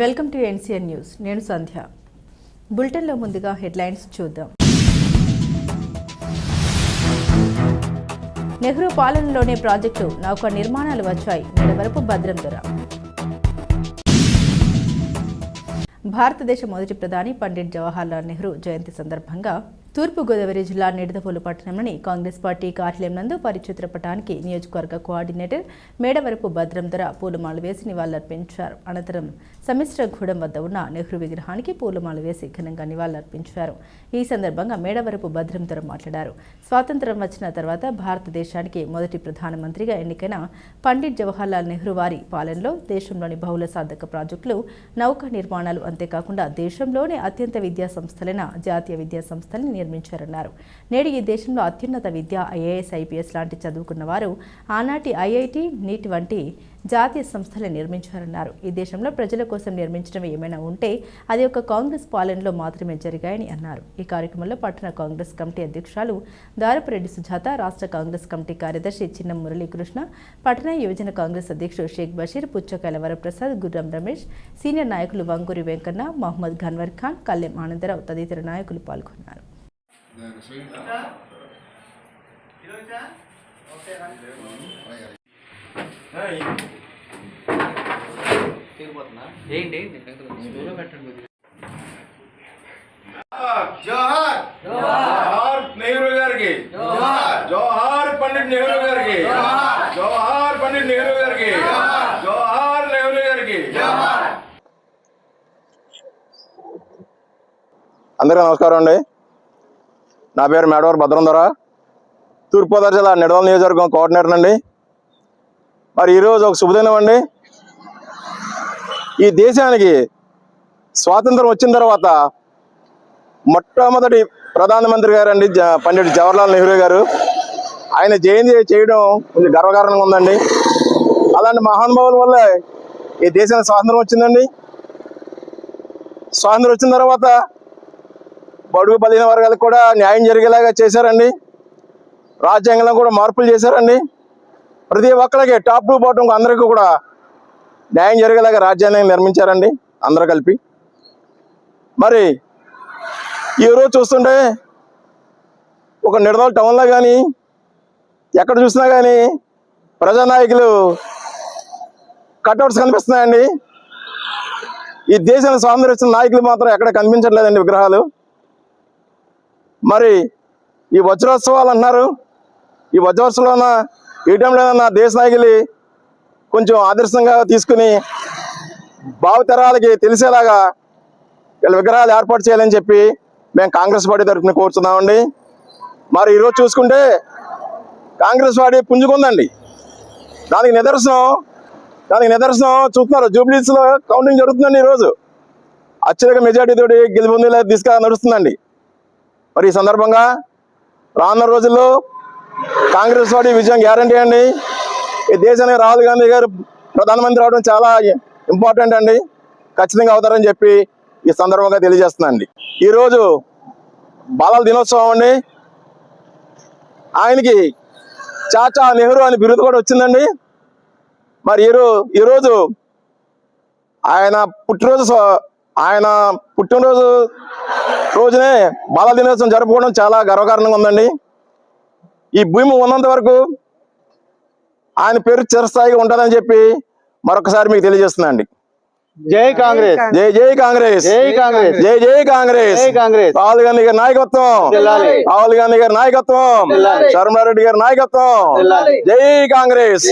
Welcome to NCN news. నేను సంధ్య. బులెటిన్లో ముందుగా హెడ్లైన్స్ చూద్దాం. నెహ్రూ పాలనలోనే ప్రాజెక్టు నౌక నిర్మాణాలు వచ్చాయి. నేడవరపు భద్రం దొర. భారతదేశ మొదటి ప్రధాని పండిట్ జవహర్లాల్ నెహ్రూ జయంతి సందర్భంగా తూర్పుగోదావరి జిల్లా నిడదవోలు పట్టణంలోని కాంగ్రెస్ పార్టీ కార్యాలయం నందు పరిచిత్రపటానికి నియోజకవర్గ కోఆర్డినేటర్ మేడవరపు భద్రం దొర పూలమాల వేసి నివాళులర్పించారు. అనంతరం సమిశ్రగూడెం వద్ద ఉన్న నెహ్రూ విగ్రహానికి పూలమాల వేసి ఘనంగా నివాళులర్పించారు. ఈ సందర్భంగా మేడవరపు భద్రం దొర మాట్లాడారు. స్వాతంత్ర్యం వచ్చిన తర్వాత భారతదేశానికి మొదటి ప్రధానమంత్రిగా ఎన్నికైన పండిట్ జవహర్లాల్ నెహ్రూ వారి పాలనలో దేశంలోని బహుళ సాధక ప్రాజెక్టులు, నౌకా నిర్మాణాలు, అంతేకాకుండా దేశంలోని అత్యంత విద్యా సంస్థలైన జాతీయ విద్యా సంస్థల్ని నిర్మించారన్నారు. నేడు ఈ దేశంలో అత్యున్నత విద్య, ఐఏఎస్, ఐపీఎస్ లాంటి చదువుకున్న వారు ఆనాటి ఐఐటి, నీట్ వంటి జాతీయ సంస్థలు నిర్మించారన్నారు. ఈ దేశంలో ప్రజల కోసం నిర్మించడం ఏమైనా ఉంటే అది ఒక కాంగ్రెస్ పాలనలో మాత్రమే జరిగాయని అన్నారు. ఈ కార్యక్రమంలో పట్టణ కాంగ్రెస్ కమిటీ అధ్యక్షురాలు దారపురెడ్డి సుజాత, రాష్ట్ర కాంగ్రెస్ కమిటీ కార్యదర్శి చిన్నం మురళీకృష్ణ, పట్టణ యువజన కాంగ్రెస్ అధ్యక్షుడు షేక్ బషీర్, పుచ్చకాయల వరప్రసాద్, గుర్రం రమేష్, సీనియర్ నాయకులు వంగూరి వెంకన్న, మహమ్మద్ ఘన్వర్ ఖాన్, కల్లెం ఆనందరావు తదితర నాయకులు పాల్గొన్నారు. జోహార్ జోహార్ నెహ్రూ గారికి, జోహార్ పండిట్ నెహ్రూ గారికి, జోహార్ పండిట్ నెహ్రూ గారికి, జోహార్ నెహ్రూ గారికి. అందరికీ నమస్కారం అండి. నా పేరు మేడవరపు భద్రం దొర, తూర్పుగోదావరి జిల్లా నిడదవోలు నియోజకవర్గం కోఆర్డినేటర్ అండి. మరి ఈరోజు ఒక శుభదినం అండి. ఈ దేశానికి స్వాతంత్రం వచ్చిన తర్వాత మొట్టమొదటి ప్రధానమంత్రి గారు అండి పండిట్ జవహర్లాల్ నెహ్రూ గారు. ఆయన జయంతి చేయడం కొంచెం గర్వకారణంగా ఉందండి. అలాంటి మహానుభావుల వల్ల ఈ దేశానికి స్వాతంత్రం వచ్చిందండి. స్వాతంత్రం వచ్చిన తర్వాత బడుగు బలహీన వర్గాలకు కూడా న్యాయం జరిగేలాగా చేశారండి. రాజ్యాంగంలో కూడా మార్పులు చేశారండి. ప్రతి ఒక్కరికి టాప్ టు బాటం అందరికీ కూడా న్యాయం జరిగేలాగా రాజ్యాంగం నిర్మించారండి అందరూ కలిపి. మరి ఈరోజు చూస్తుంటే ఒక నిడదవోలు టౌన్లో కానీ ఎక్కడ చూసినా కానీ ప్రజానాయకులు కట్అవుట్స్ కనిపిస్తున్నాయండి. ఈ దేశానికి స్వాతంత్రం ఇచ్చిన నాయకులు మాత్రం ఎక్కడ కనిపించట్లేదండి విగ్రహాలు. మరి ఈ వజ్రోత్సవాలు అంటున్నారు. ఈ వజ్రోత్సవాలన ఈ టైంలో ఏదన్నా దేశ నాయకులు కొంచెం ఆదర్శంగా తీసుకుని భావితరాలకి తెలిసేలాగా వీళ్ళ విగ్రహాలు ఏర్పాటు చేయాలని చెప్పి మేము కాంగ్రెస్ పార్టీ తరఫున కోరుతున్నామండి. మరి ఈరోజు చూసుకుంటే కాంగ్రెస్ పార్టీ పుంజుకుందండి. దానికి నిదర్శనం చూస్తున్నారు. జూబ్లీస్లో కౌంటింగ్ జరుగుతుందండి. ఈరోజు అత్యధిక మెజార్టీతో గెలుపొందేలా దిశగా నడుస్తుందండి. మరి ఈ సందర్భంగా రానున్న రోజుల్లో కాంగ్రెస్ పార్టీ విజయం గ్యారంటీ అండి. ఈ దేశానికి రాహుల్ గాంధీ గారు ప్రధానమంత్రి అవడం చాలా ఇంపార్టెంట్ అండి. ఖచ్చితంగా అవుతారని చెప్పి ఈ సందర్భంగా తెలియజేస్తున్నాండి. ఈరోజు బాలల దినోత్సవం అండి. ఆయనకి చాచా నెహ్రూ అని బిరుదు కూడా వచ్చిందండి. మరి ఈరోజు ఆయన పుట్టినరోజు రోజునే బాలల దినోత్సవం జరుపుకోవడం చాలా గర్వకారణంగా ఉందండి. ఈ భూమి ఉన్నంత వరకు ఆయన పేరు చిరస్థాయిగా ఉంటుందని చెప్పి మరొకసారి మీకు తెలియజేస్తున్నాండి. జై కాంగ్రెస్, జై జై కాంగ్రెస్, జై కాంగ్రెస్, జై జై కాంగ్రెస్. జై కాంగ్రెస్. రాహుల్ గాంధీ గారి నాయకత్వం, రాహుల్ గాంధీ గారి నాయకత్వం, శర్మారెడ్డి గారి నాయకత్వం. జై కాంగ్రెస్.